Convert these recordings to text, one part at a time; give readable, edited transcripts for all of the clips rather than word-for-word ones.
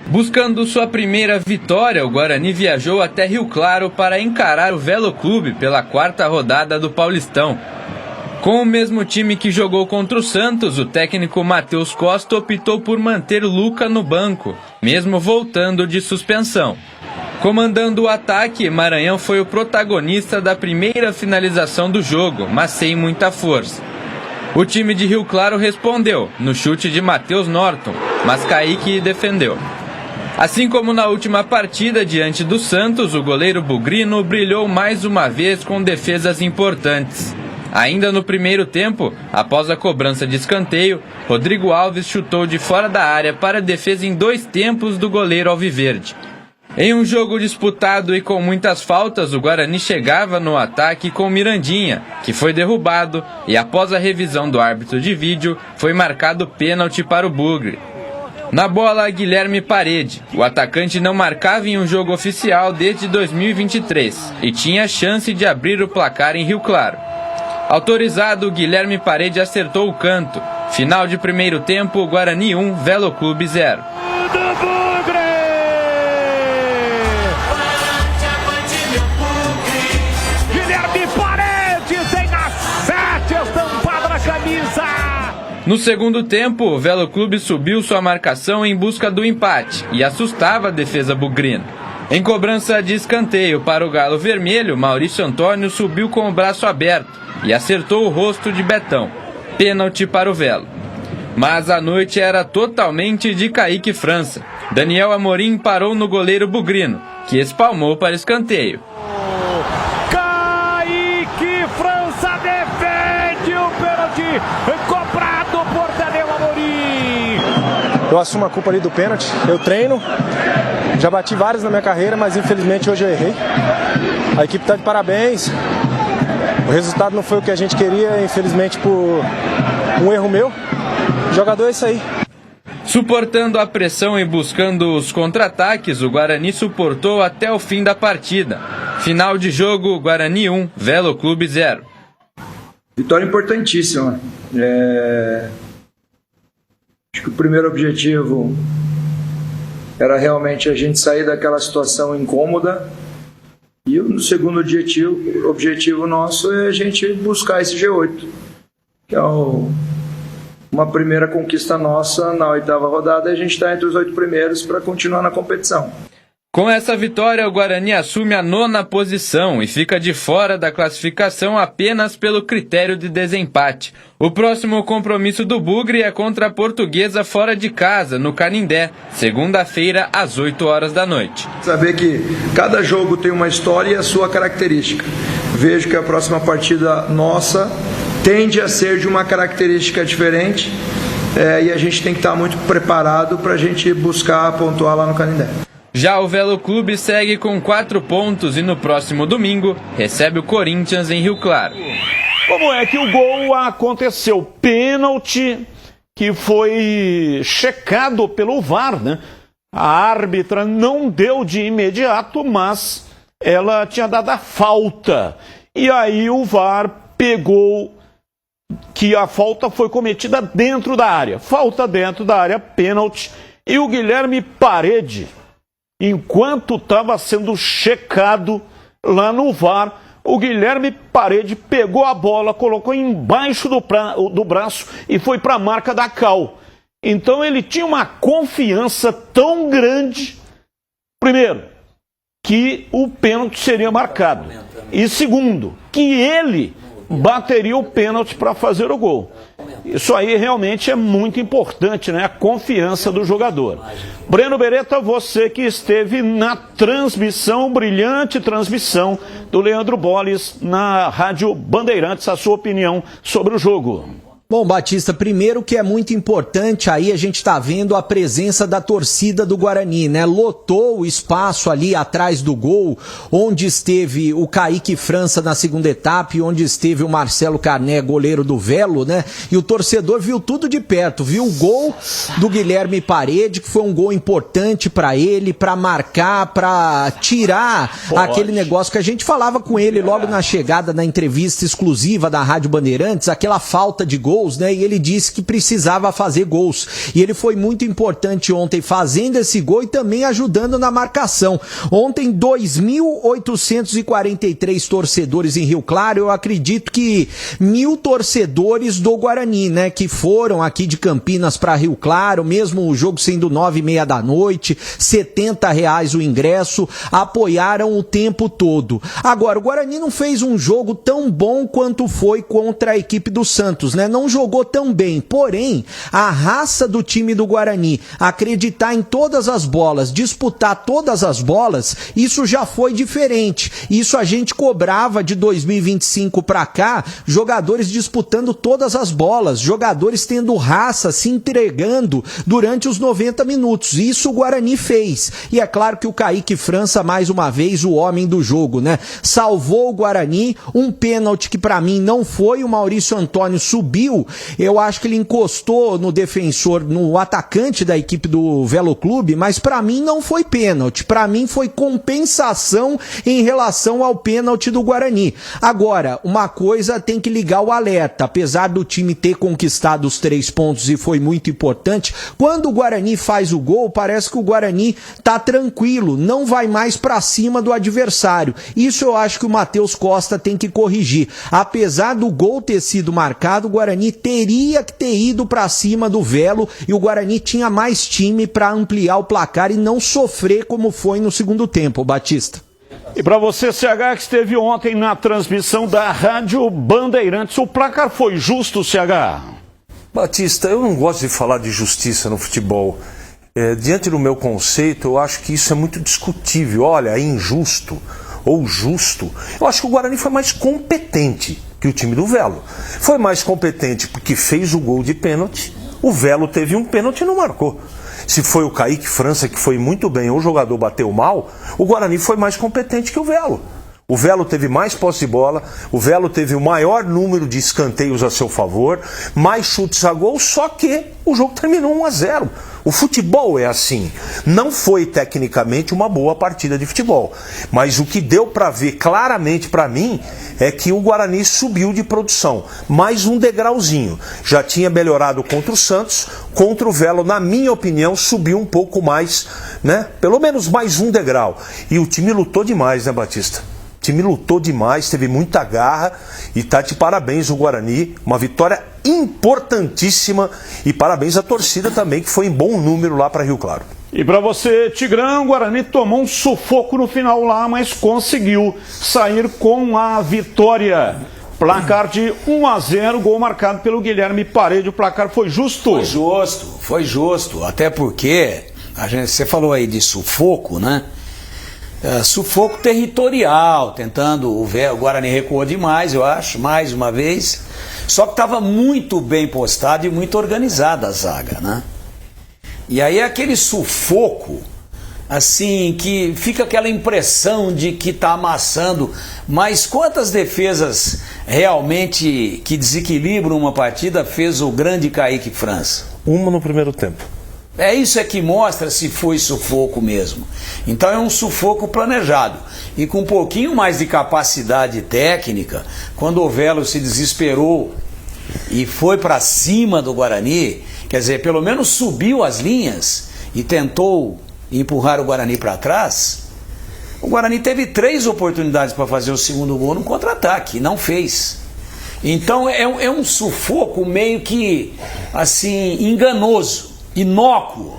Buscando sua primeira vitória, o Guarani viajou até Rio Claro para encarar o Velo Clube pela 4ª rodada do Paulistão. Com o mesmo time que jogou contra o Santos, o técnico Matheus Costa optou por manter Luca no banco, mesmo voltando de suspensão. Comandando o ataque, Maranhão foi o protagonista da primeira finalização do jogo, mas sem muita força. O time de Rio Claro respondeu, no chute de Matheus Norton, mas Kaique defendeu. Assim como na última partida diante do Santos, o goleiro Bugrino brilhou mais uma vez com defesas importantes. Ainda no primeiro tempo, após a cobrança de escanteio, Rodrigo Alves chutou de fora da área para a defesa em 2 tempos do goleiro alviverde. Em um jogo disputado e com muitas faltas, o Guarani chegava no ataque com Mirandinha, que foi derrubado, e após a revisão do árbitro de vídeo, foi marcado pênalti para o Bugre. Na bola, Guilherme Parede. O atacante não marcava em um jogo oficial desde 2023 e tinha chance de abrir o placar em Rio Claro. Autorizado, Guilherme Parede acertou o canto. Final de primeiro tempo, Guarani 1, Velo Clube 0. Guilherme Parede tem a 7 estampada na camisa. No segundo tempo, o Velo Clube subiu sua marcação em busca do empate e assustava a defesa bugrina. Em cobrança de escanteio para o Galo Vermelho, Maurício Antônio subiu com o braço aberto e acertou o rosto de Betão. Pênalti para o Velo. Mas a noite era totalmente de Kaique França. Daniel Amorim parou no goleiro bugrino, que espalmou para escanteio. Kaique França defende o pênalti cobrado por Daniel Amorim. Eu assumo a culpa ali do pênalti, eu treino, já bati vários na minha carreira, mas infelizmente hoje eu errei. A equipe está de parabéns, o resultado não foi o que a gente queria, infelizmente por um erro meu. O jogador é isso aí. Suportando a pressão e buscando os contra-ataques, o Guarani suportou até o fim da partida. Final de jogo, Guarani 1, Velo Clube 0. Vitória importantíssima. Acho que o primeiro objetivo era realmente a gente sair daquela situação incômoda. E o segundo objetivo nosso é a gente buscar esse G8, que é uma primeira conquista nossa na 8ª rodada, e a gente está entre os 8 primeiros para continuar na competição. Com essa vitória, o Guarani assume a 9ª posição e fica de fora da classificação apenas pelo critério de desempate. O próximo compromisso do Bugre é contra a Portuguesa fora de casa, no Canindé, segunda-feira, às 8 horas da noite. Saber que cada jogo tem uma história e a sua característica. Vejo que a próxima partida nossa tende a ser de uma característica diferente, e a gente tem que estar muito preparado para a gente buscar pontuar lá no Canindé. Já o Velo Clube segue com 4 pontos e no próximo domingo recebe o Corinthians em Rio Claro. Como é que o gol aconteceu? Pênalti que foi checado pelo VAR, né? A árbitra não deu de imediato, mas ela tinha dado a falta. E aí o VAR pegou que a falta foi cometida dentro da área. Falta dentro da área, pênalti. E o Guilherme Parede, enquanto estava sendo checado lá no VAR, o Guilherme Parede pegou a bola, colocou embaixo do braço e foi para a marca da Cal. Então ele tinha uma confiança tão grande, primeiro, que o pênalti seria marcado. E segundo, que ele bateria o pênalti para fazer o gol. Isso aí realmente é muito importante, né? A confiança do jogador. Breno Beretta, você que esteve na transmissão, brilhante transmissão do Leandro Bolles na Rádio Bandeirantes, a sua opinião sobre o jogo. Bom, Batista, primeiro que é muito importante, aí a gente está vendo a presença da torcida do Guarani, né? Lotou o espaço ali atrás do gol, onde esteve o Kaique França na segunda etapa e onde esteve o Marcelo Carné, goleiro do Velo, né? E o torcedor viu tudo de perto, viu o gol do Guilherme Parede, que foi um gol importante para ele, para marcar, para tirar aquele negócio que a gente falava com ele logo na chegada, na entrevista exclusiva da Rádio Bandeirantes, aquela falta de gol gols, né? E ele disse que precisava fazer gols. E ele foi muito importante ontem fazendo esse gol e também ajudando na marcação. Ontem, 2.843 torcedores em Rio Claro. Eu acredito que 1.000 torcedores do Guarani, né? Que foram aqui de Campinas para Rio Claro, mesmo o jogo sendo 9h30 da noite, R$70 o ingresso, apoiaram o tempo todo. Agora, o Guarani não fez um jogo tão bom quanto foi contra a equipe do Santos, né? Não jogou tão bem, porém, a raça do time do Guarani, acreditar em todas as bolas, disputar todas as bolas, isso já foi diferente. Isso a gente cobrava de 2025 para cá, jogadores disputando todas as bolas, jogadores tendo raça, se entregando durante os 90 minutos. Isso o Guarani fez. E é claro que o Kaique França, mais uma vez, o homem do jogo, né? Salvou o Guarani, um pênalti que para mim não foi, o Maurício Antônio subiu, eu acho que ele encostou no defensor, no atacante da equipe do Velo Clube, mas para mim não foi pênalti, para mim foi compensação em relação ao pênalti do Guarani. Agora, uma coisa tem que ligar o alerta, apesar do time ter conquistado os 3 pontos e foi muito importante, quando o Guarani faz o gol, parece que o Guarani tá tranquilo, não vai mais para cima do adversário. Isso eu acho que o Matheus Costa tem que corrigir. Apesar do gol ter sido marcado, o Guarani teria que ter ido para cima do Velo e o Guarani tinha mais time para ampliar o placar e não sofrer como foi no segundo tempo, Batista. E para você, CH, que esteve ontem na transmissão da Rádio Bandeirantes, o placar foi justo, CH? Batista, eu não gosto de falar de justiça no futebol. Diante do meu conceito, eu acho que isso é muito discutível. Olha, é injusto ou justo. Eu acho que o Guarani foi mais competente que o time do Velo. Foi mais competente porque fez o gol de pênalti, o Velo teve um pênalti e não marcou. Se foi o Kaique França que foi muito bem ou o jogador bateu mal, o Guarani foi mais competente que o Velo. O Velo teve mais posse de bola, o Velo teve o maior número de escanteios a seu favor, mais chutes a gol, só que o jogo terminou 1-0. O futebol é assim. Não foi tecnicamente uma boa partida de futebol, mas o que deu para ver claramente para mim é que o Guarani subiu de produção, mais um degrauzinho. Já tinha melhorado contra o Santos, contra o Velo, na minha opinião, subiu um pouco mais, né? Pelo menos mais um degrau. E o time lutou demais, né, Batista? O time lutou demais, teve muita garra e tá de parabéns o Guarani, uma vitória importantíssima e parabéns à torcida também, que foi em bom número lá para Rio Claro. E para você, Tigrão, o Guarani tomou um sufoco no final lá, mas conseguiu sair com a vitória. Placar de 1-0, gol marcado pelo Guilherme Parede, o placar foi justo? Foi justo, até porque, você falou aí de sufoco, né? Sufoco territorial, tentando, o Guarani recuou demais, eu acho, mais uma vez, só que estava muito bem postado e muito organizada a zaga, né? E aí aquele sufoco, assim, que fica aquela impressão de que está amassando, mas quantas defesas realmente que desequilibram uma partida fez o grande Kaique França? Uma no primeiro tempo. Isso é que mostra se foi sufoco mesmo. Então é um sufoco planejado. E com um pouquinho mais de capacidade técnica, quando o Velo se desesperou e foi para cima do Guarani, quer dizer, pelo menos subiu as linhas e tentou empurrar o Guarani para trás, o Guarani teve 3 oportunidades para fazer o segundo gol no contra-ataque, e não fez. Então é um sufoco meio que assim enganoso, inócuo.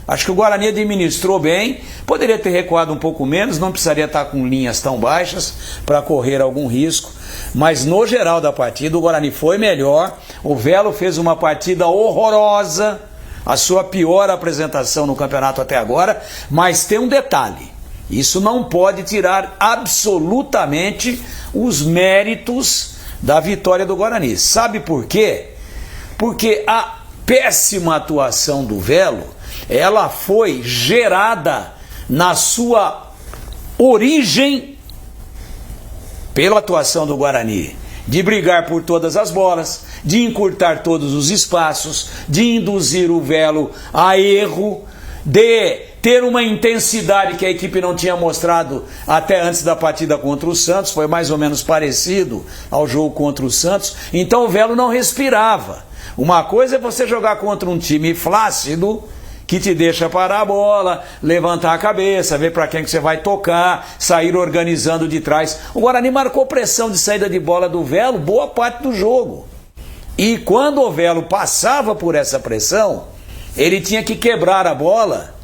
Acho que o Guarani administrou bem, poderia ter recuado um pouco menos, não precisaria estar com linhas tão baixas para correr algum risco, mas no geral da partida o Guarani foi melhor, o Velo fez uma partida horrorosa, a sua pior apresentação no campeonato até agora, mas tem um detalhe, isso não pode tirar absolutamente os méritos da vitória do Guarani. Sabe por quê? Porque a péssima atuação do Velo, ela foi gerada na sua origem pela atuação do Guarani, de brigar por todas as bolas, de encurtar todos os espaços, de induzir o Velo a erro, de ter uma intensidade que a equipe não tinha mostrado até antes da partida contra o Santos, foi mais ou menos parecido ao jogo contra o Santos, então o Velo não respirava. Uma coisa é você jogar contra um time flácido, que te deixa parar a bola, levantar a cabeça, ver para quem que você vai tocar, sair organizando de trás. O Guarani marcou pressão de saída de bola do Velo boa parte do jogo. E quando o Velo passava por essa pressão, ele tinha que quebrar a bola,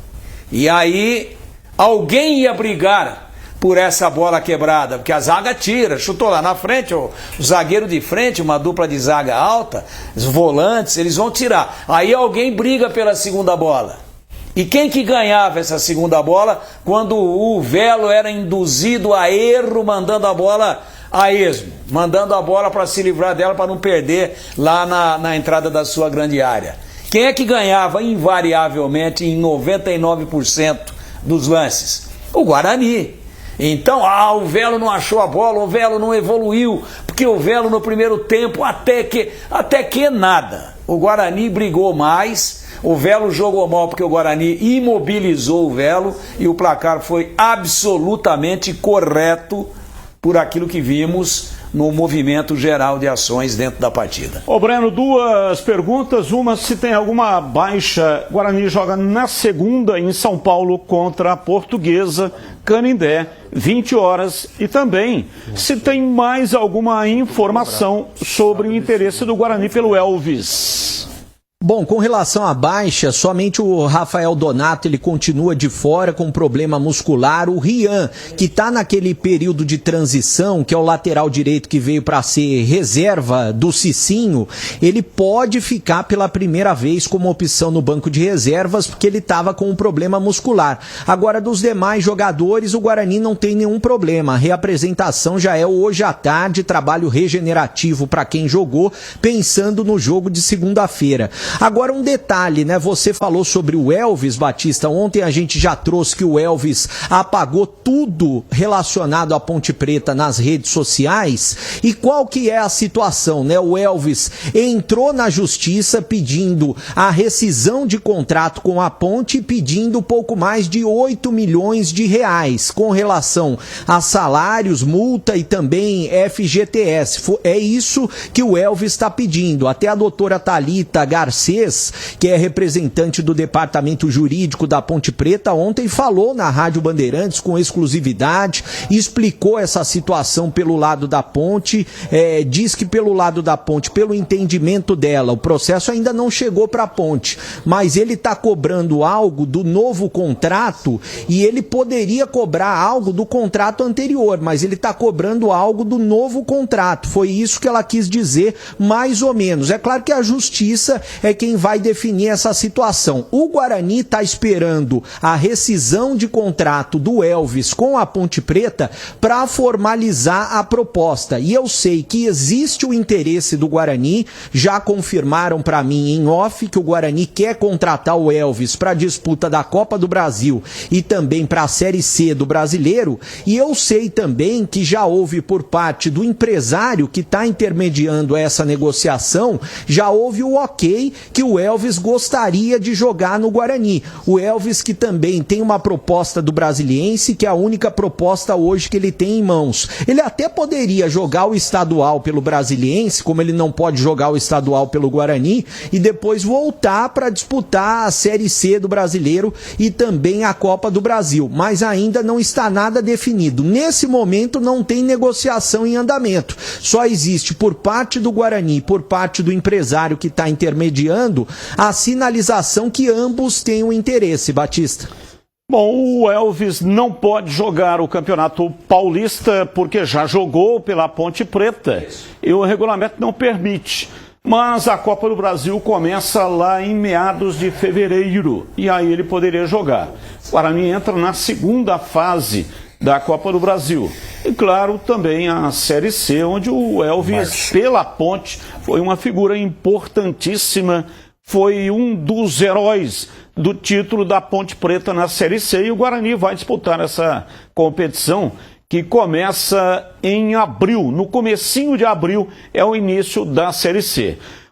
e aí alguém ia brigar por essa bola quebrada, porque a zaga tira, chutou lá na frente, o zagueiro de frente, uma dupla de zaga alta, os volantes, eles vão tirar. Aí alguém briga pela segunda bola. E quem que ganhava essa segunda bola quando o Velo era induzido a erro, mandando a bola a esmo, mandando a bola para se livrar dela, para não perder lá na entrada da sua grande área? Quem é que ganhava invariavelmente em 99% dos lances? O Guarani. Então, o Velo não achou a bola, o Velo não evoluiu, porque o Velo no primeiro tempo até que nada. O Guarani brigou mais, o Velo jogou mal porque o Guarani imobilizou o Velo e o placar foi absolutamente correto por aquilo que vimos no movimento geral de ações dentro da partida. Ô Breno, duas perguntas. Uma, se tem alguma baixa. Guarani joga na segunda em São Paulo contra a Portuguesa, Canindé, 20 horas. E também, se tem mais alguma informação sobre o interesse do Guarani pelo Elvis. Bom, com relação à baixa, somente o Rafael Donato, ele continua de fora com problema muscular. O Rian, que está naquele período de transição, que é o lateral direito que veio para ser reserva do Cicinho, ele pode ficar pela primeira vez como opção no banco de reservas, porque ele estava com um problema muscular. Agora, dos demais jogadores, o Guarani não tem nenhum problema. A reapresentação já é hoje à tarde, trabalho regenerativo para quem jogou, pensando no jogo de segunda-feira. Agora um detalhe, né? Você falou sobre o Elvis, Batista. Ontem a gente já trouxe que o Elvis apagou tudo relacionado à Ponte Preta nas redes sociais. E qual que é a situação, né? O Elvis entrou na justiça pedindo a rescisão de contrato com a Ponte e pedindo pouco mais de 8 milhões de reais com relação a salários, multa e também FGTS. É isso que o Elvis está pedindo. Até a doutora Thalita Garcês, que é representante do departamento jurídico da Ponte Preta, ontem falou na Rádio Bandeirantes com exclusividade, explicou essa situação pelo lado da Ponte, diz que pelo lado da Ponte, pelo entendimento dela, o processo ainda não chegou para a Ponte, mas ele está cobrando algo do novo contrato e ele poderia cobrar algo do contrato anterior, mas ele está cobrando algo do novo contrato. Foi isso que ela quis dizer, mais ou menos. É claro que a justiça é quem vai definir essa situação. O Guarani está esperando a rescisão de contrato do Elvis com a Ponte Preta para formalizar a proposta. E eu sei que existe o interesse do Guarani, já confirmaram para mim em off que o Guarani quer contratar o Elvis para a disputa da Copa do Brasil e também para a Série C do Brasileiro. E eu sei também que já houve por parte do empresário que está intermediando essa negociação, já houve o ok que o Elvis gostaria de jogar no Guarani. O Elvis que também tem uma proposta do Brasiliense, que é a única proposta hoje que ele tem em mãos. Ele até poderia jogar o estadual pelo Brasiliense, como ele não pode jogar o estadual pelo Guarani, e depois voltar para disputar a Série C do Brasileiro e também a Copa do Brasil. Mas ainda não está nada definido. Nesse momento não tem negociação em andamento. Só existe por parte do Guarani, por parte do empresário que está intermediando, a sinalização que ambos têm o interesse, Batista. Bom, o Elvis não pode jogar o Campeonato Paulista porque já jogou pela Ponte Preta e o regulamento não permite. Mas a Copa do Brasil começa lá em meados de fevereiro e aí ele poderia jogar. O Guarani entra na segunda fase da Copa do Brasil. E claro, também a Série C, onde o Elvis, pela Ponte, foi uma figura importantíssima, foi um dos heróis do título da Ponte Preta na Série C, e o Guarani vai disputar essa competição que começa em abril. No comecinho de abril é o início da Série C.